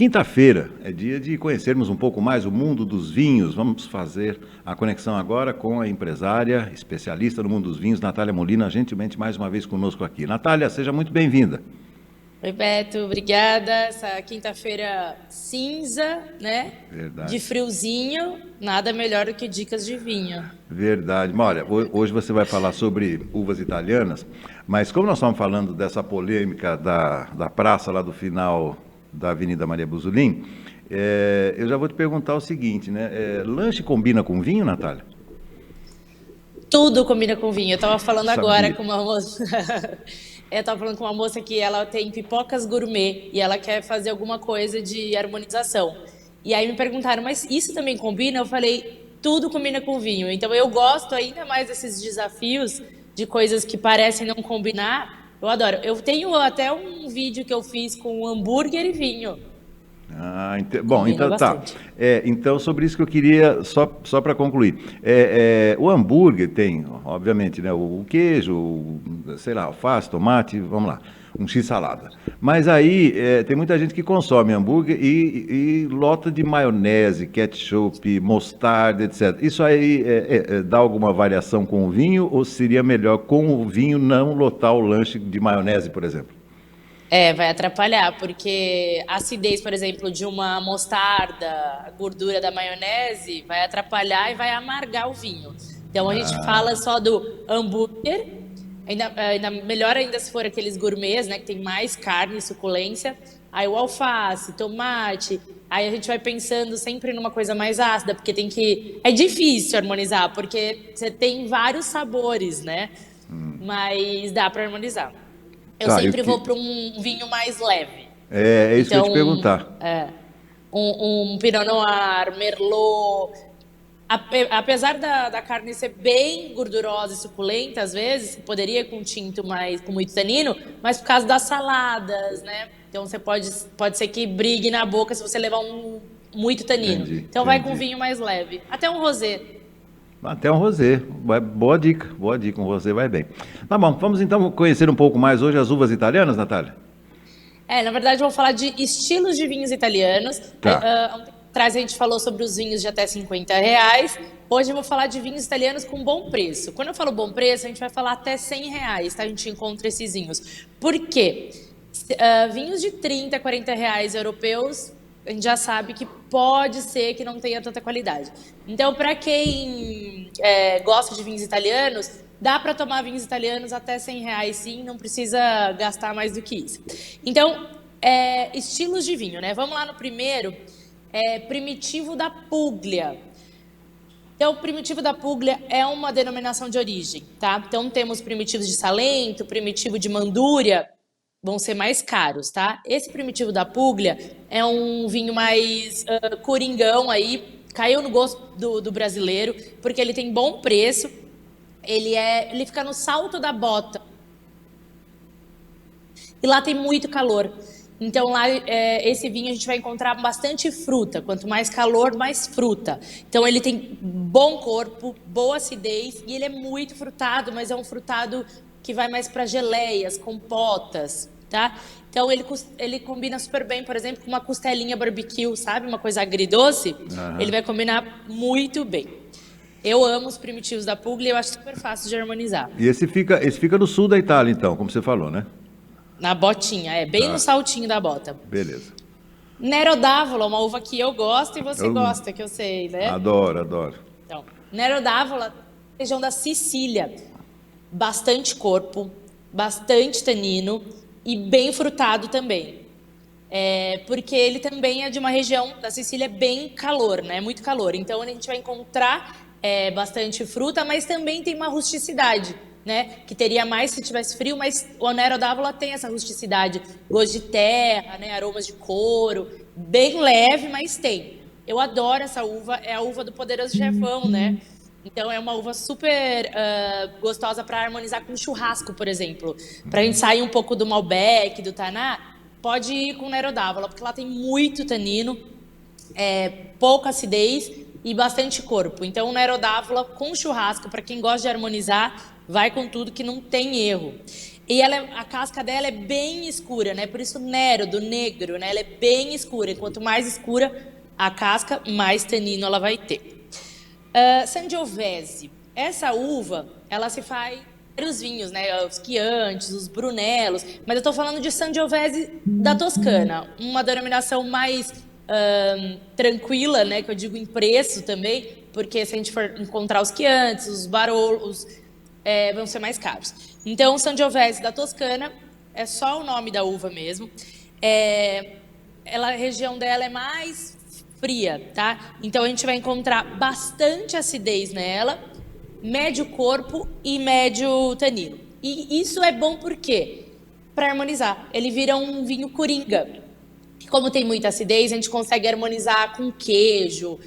Quinta-feira é dia de conhecermos um pouco mais o mundo dos vinhos. Vamos fazer a conexão agora com a empresária, especialista no mundo dos vinhos, Natália Molina, gentilmente mais uma vez conosco aqui. Natália, seja muito bem-vinda. Oi, Beto, obrigada. Essa quinta-feira cinza, né? Verdade. De friozinho, nada melhor do que dicas de vinho. Verdade. Olha, hoje você vai falar sobre uvas italianas, mas como nós estamos falando dessa polêmica da praça lá do final da Avenida Maria Buzolin, eu já vou te perguntar o seguinte, né? Lanche combina com vinho, Natália? Tudo combina com vinho. Eu tava falando agora Sabia. com uma moça. Eu tava falando com uma moça que ela tem pipocas gourmet e ela quer fazer alguma coisa de harmonização. E aí me perguntaram, mas isso também combina? Eu falei, tudo combina com vinho. Então eu gosto ainda mais desses desafios de coisas que parecem não combinar. Eu adoro. Eu tenho até um vídeo que eu fiz com hambúrguer e vinho. Bom, Combina então tá. bastante. Então, sobre isso que eu queria, só para concluir. O hambúrguer tem, obviamente, né, o queijo, sei lá, alface, tomate, vamos lá, um x-salada. Mas aí tem muita gente que consome hambúrguer e lota de maionese, ketchup, mostarda, etc. Isso aí dá alguma variação com o vinho ou seria melhor com o vinho não lotar o lanche de maionese, por exemplo? Vai atrapalhar, porque a acidez, por exemplo, de uma mostarda, a gordura da maionese, vai atrapalhar e vai amargar o vinho. Então a gente fala só do hambúrguer, ainda melhor ainda se for aqueles gourmets, né, que tem mais carne e suculência. Aí o alface, tomate, aí a gente vai pensando sempre numa coisa mais ácida, porque tem que. É difícil harmonizar, porque você tem vários sabores, né? Mas dá para harmonizar. Eu Tá, sempre vou para um vinho mais leve. é isso que eu ia Então, te perguntar. um Pinot Noir, Merlot. Apesar da carne ser bem gordurosa e suculenta, às vezes, você poderia ir com um tinto mais, com muito tanino, mas por causa das saladas, né? Então, você pode ser que brigue na boca se você levar muito tanino. Entendi, Então, vai com um entendi. vinho mais leve. Até um rosé. Até um rosé. Boa dica, um rosé vai bem. Tá bom, vamos então conhecer um pouco mais hoje as uvas italianas, Natália? Na verdade, eu vou falar de estilos de vinhos italianos. Tá. Há um tempo atrás a gente falou sobre os vinhos de até R$ 50. Hoje eu vou falar de vinhos italianos com bom preço. Quando eu falo bom preço, a gente vai falar até R$ 100, tá? A gente encontra esses vinhos. Por quê? Vinhos de R$ 30, R$ 40 europeus, a gente já sabe que pode ser que não tenha tanta qualidade. Então, para quem gosta de vinhos italianos, dá para tomar vinhos italianos até R$ 100, sim, não precisa gastar mais do que isso. Então, estilos de vinho, né? Vamos lá no primeiro, Primitivo da Puglia. Então, o Primitivo da Puglia é uma denominação de origem, tá? Então, temos primitivos de Salento, primitivo de Mandúria, vão ser mais caros, tá? Esse Primitivo da Puglia é um vinho mais coringão aí, caiu no gosto do brasileiro, porque ele tem bom preço, ele fica no Salto da Bota. E lá tem muito calor. Então lá esse vinho a gente vai encontrar bastante fruta. Quanto mais calor, mais fruta. Então ele tem bom corpo, boa acidez e ele é muito frutado, mas é um frutado que vai mais para geleias, compotas, tá? Então ele combina super bem, por exemplo, com uma costelinha barbecue, sabe? Uma coisa agridoce. Ele vai combinar muito bem. Eu amo os primitivos da Puglia, eu acho super fácil de harmonizar. E esse fica no sul da Itália, então, como você falou, né? Na botinha, bem no Tá, saltinho da bota. beleza. Nero d'Avola, uma uva que eu gosto e você Eu gosta, que eu sei, né? adoro, adoro. Então, Nero d'Avola, região da Sicília. Bastante corpo, bastante tanino e bem frutado também. Porque ele também é de uma região da Sicília bem calor, né? Muito calor. Então a gente vai encontrar bastante fruta, mas também tem uma rusticidade, né? Que teria mais se tivesse frio, mas o Nero d'Avola tem essa rusticidade, gosto de terra, né? Aromas de couro, bem leve, mas tem. Eu adoro essa uva, é a uva do Poderoso Chefão, né? Então é uma uva super gostosa para harmonizar com churrasco, por exemplo. Para a gente sair um pouco do Malbec, do Taná, pode ir com Nero d'Avola, porque lá tem muito tanino, pouca acidez e bastante corpo. Então, Nero d'Avola com churrasco, para quem gosta de harmonizar, vai com tudo que não tem erro. E a casca dela é bem escura, né? Por isso Nero, do negro, né? Ela é bem escura. E quanto mais escura a casca, mais tanino ela vai ter. Sangiovese. Essa uva, ela se faz os vinhos, né? Os Chiantis, os Brunelos. Mas eu tô falando de Sangiovese da Toscana. Uma denominação mais tranquila, né? Que eu digo em preço também. Porque se a gente for encontrar os Chiantis, os Barolos, vão ser mais caros. Então, Sangiovese da Toscana é só o nome da uva mesmo. A região dela é mais fria, tá? Então, a gente vai encontrar bastante acidez nela, médio corpo e médio tanino. E isso é bom por quê? Para harmonizar. Ele vira um vinho coringa. Como tem muita acidez, a gente consegue harmonizar com queijo,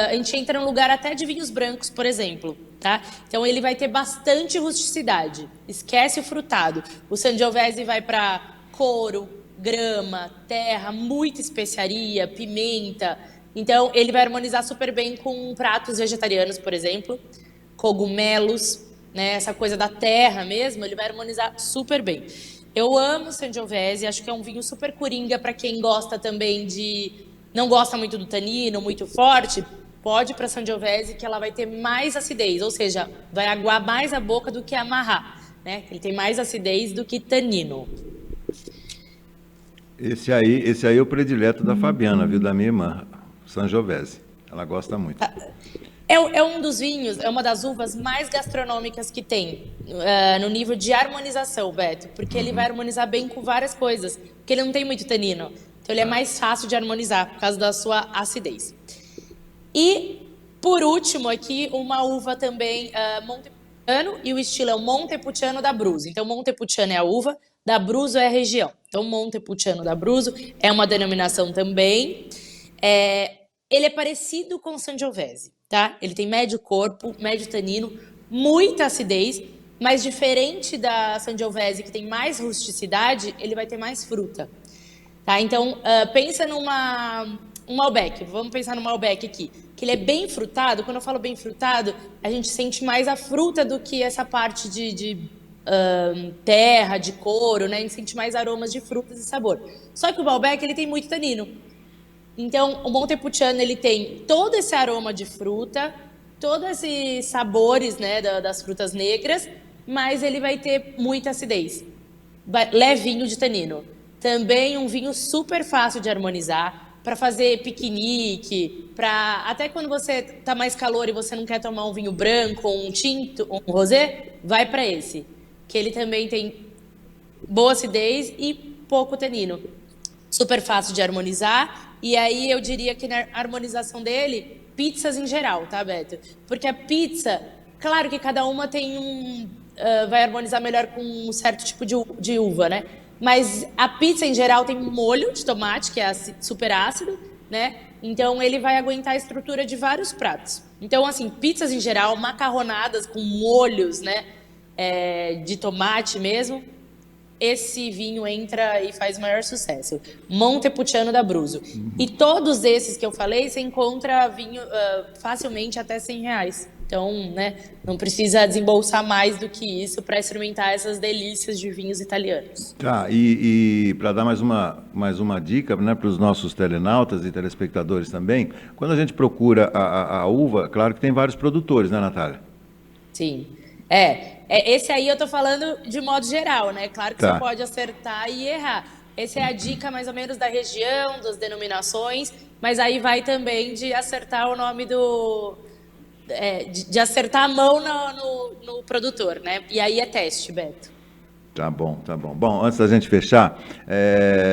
a gente entra num lugar até de vinhos brancos, por exemplo, tá? Então ele vai ter bastante rusticidade. Esquece o frutado. O Sangiovese vai para couro, grama, terra, muita especiaria, pimenta. Então ele vai harmonizar super bem com pratos vegetarianos, por exemplo, cogumelos, né? Essa coisa da terra mesmo, ele vai harmonizar super bem. Eu amo Sangiovese, acho que é um vinho super coringa para quem gosta também não gosta muito do tanino, muito forte, pode ir para Sangiovese que ela vai ter mais acidez, ou seja, vai aguar mais a boca do que amarrar, né? Ele tem mais acidez do que tanino. Esse aí é o predileto da Fabiana, viu? Da minha irmã, Sangiovese. Ela gosta muito. É um dos vinhos, é uma das uvas mais gastronômicas que tem no nível de harmonização, Beto, porque ele vai harmonizar bem com várias coisas, porque ele não tem muito tanino. Então ele é mais fácil de harmonizar por causa da sua acidez. E, por último, aqui, uma uva também Montepulciano, e o estilo é o Montepulciano d'Abruzzo. Então, Montepulciano é a uva, d'Abruzzo é a região. Então, Montepulciano d'Abruzzo é uma denominação também. Ele é parecido com o Sangiovese, tá? Ele tem médio corpo, médio tanino, muita acidez, mas diferente da Sangiovese, que tem mais rusticidade, ele vai ter mais fruta. Tá? Então, pensa um Malbec. Vamos pensar no Malbec aqui. Que ele é bem frutado. Quando eu falo bem frutado, a gente sente mais a fruta do que essa parte de terra, de couro, né? A gente sente mais aromas de frutas e sabor. Só que o Malbec, ele tem muito tanino. Então, o Montepulciano, ele tem todo esse aroma de fruta, todos esses sabores, né, das frutas negras, mas ele vai ter muita acidez. Levinho de tanino. Também um vinho super fácil de harmonizar para fazer piquenique, até quando você tá mais calor e você não quer tomar um vinho branco, um tinto, um rosé, vai para esse, que ele também tem boa acidez e pouco tanino. Super fácil de harmonizar, e aí eu diria que na harmonização dele, pizzas em geral, tá, Beto? Porque a pizza, claro que cada uma tem vai harmonizar melhor com um certo tipo de uva, né? Mas a pizza, em geral, tem um molho de tomate, que é super ácido, né? Então, ele vai aguentar a estrutura de vários pratos. Então, assim, pizzas em geral, macarronadas com molhos, né? De tomate mesmo. Esse vinho entra e faz maior sucesso. Montepulciano d'Abruzzo. E todos esses que eu falei, você encontra vinho facilmente até R$100. Então, né, não precisa desembolsar mais do que isso para experimentar essas delícias de vinhos italianos. Tá, e para dar mais uma dica, né, para os nossos telenautas e telespectadores também, quando a gente procura a uva, claro que tem vários produtores, né, Natália? Sim. Esse aí eu tô falando de modo geral, né? Claro que você pode acertar e errar. Essa é a dica mais ou menos da região, das denominações, mas aí vai também de acertar o nome de acertar a mão no produtor, né? E aí é teste, Beto. Tá bom, tá bom. Bom, antes da gente fechar,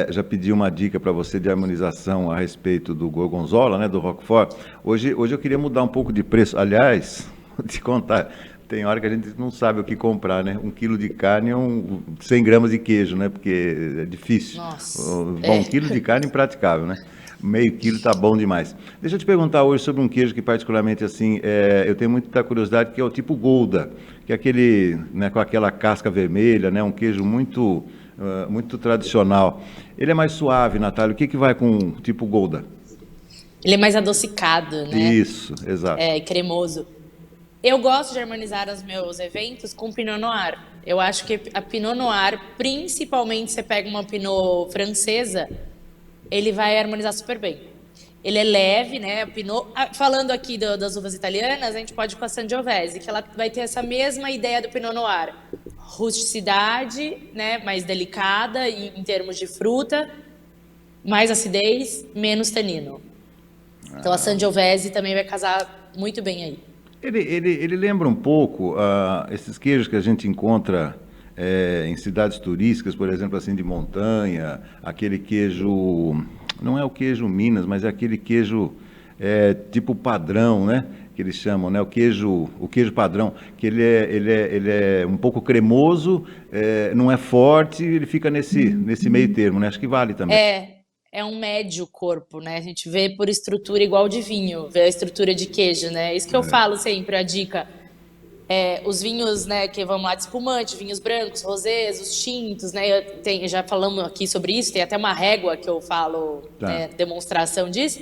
já pedi uma dica para você de harmonização a respeito do Gorgonzola, né, do Roquefort. Hoje eu queria mudar um pouco de preço. Aliás, vou te contar, tem hora que a gente não sabe o que comprar, né? 1 quilo de carne e 100 gramas de queijo, né? Porque é difícil. Nossa. Bom, 1 quilo de carne é impraticável, né? Meio quilo tá bom demais. Deixa eu te perguntar hoje sobre um queijo que particularmente, assim, eu tenho muita curiosidade, que é o tipo Gouda, que é aquele, né, com aquela casca vermelha, né? Um queijo muito tradicional. Ele é mais suave, Natália. O que vai com o tipo Gouda? Ele é mais adocicado, né? Isso, exato. Cremoso. Eu gosto de harmonizar os meus eventos com Pinot Noir. Eu acho que a Pinot Noir, principalmente se você pega uma Pinot francesa, ele vai harmonizar super bem. Ele é leve, né? A Pinot, falando aqui das uvas italianas, a gente pode ir com a Sangiovese, que ela vai ter essa mesma ideia do Pinot Noir. Rusticidade, né? Mais delicada em termos de fruta, mais acidez, menos tanino. Então a Sangiovese também vai casar muito bem aí. Ele lembra um pouco esses queijos que a gente encontra em cidades turísticas, por exemplo, assim, de montanha, aquele queijo, não é o queijo Minas, mas é aquele queijo tipo padrão, né? Que eles chamam, né? O queijo padrão, que ele é um pouco cremoso, não é forte, ele fica nesse meio termo, né? Acho que vale também. É um médio corpo, né? A gente vê por estrutura igual de vinho, vê a estrutura de queijo, né? Isso que eu falo sempre, a dica. Os vinhos, né, que vamos lá de espumante, vinhos brancos, rosés, os tintos, né? Já falamos aqui sobre isso, tem até uma régua que eu falo, Tá. né, demonstração disso.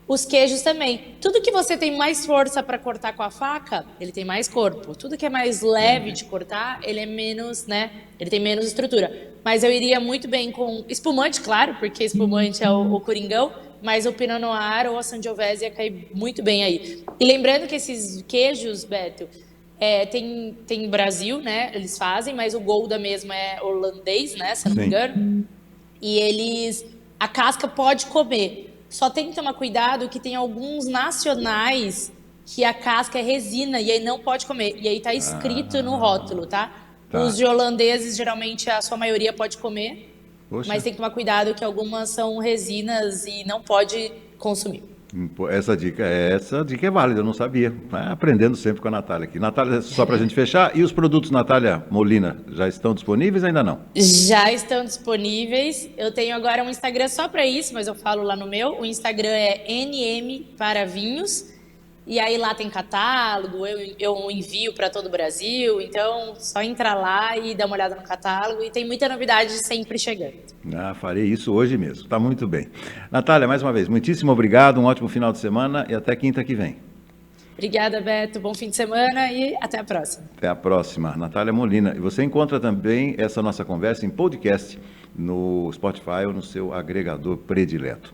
Os queijos também. Tudo que você tem mais força para cortar com a faca, ele tem mais corpo. Tudo que é mais leve de cortar, ele é menos, né? Ele tem menos estrutura. Mas eu iria muito bem com espumante, claro, porque espumante é o coringão, mas o Pinot Noir ou a Sangiovese ia cair muito bem aí. E lembrando que esses queijos, Beto, tem Brasil, né? Eles fazem, mas o Gouda mesmo é holandês, né? Se eu não me Sim. engano. E a casca pode comer. Só tem que tomar cuidado que tem alguns nacionais que a casca é resina e aí não pode comer. E aí tá escrito no rótulo, tá? Tá. Os de holandeses, geralmente, a sua maioria pode comer, Poxa. mas tem que tomar cuidado que algumas são resinas e não pode consumir. Pô, essa dica é válida, eu não sabia. Vai aprendendo sempre com a Natália aqui. Natália, só para a gente fechar, e os produtos Natália Molina já estão disponíveis ou ainda não? Já estão disponíveis. Eu tenho agora um Instagram só para isso, mas eu falo lá no meu. O Instagram é NM para Vinhos. E aí lá tem catálogo, eu envio para todo o Brasil. Então, só entrar lá e dar uma olhada no catálogo. E tem muita novidade sempre chegando. Farei isso hoje mesmo. Tá muito bem. Natália, mais uma vez, muitíssimo obrigado, um ótimo final de semana e até quinta que vem. Obrigada, Beto. Bom fim de semana e até a próxima. Até a próxima. Natália Molina. E você encontra também essa nossa conversa em podcast no Spotify ou no seu agregador predileto.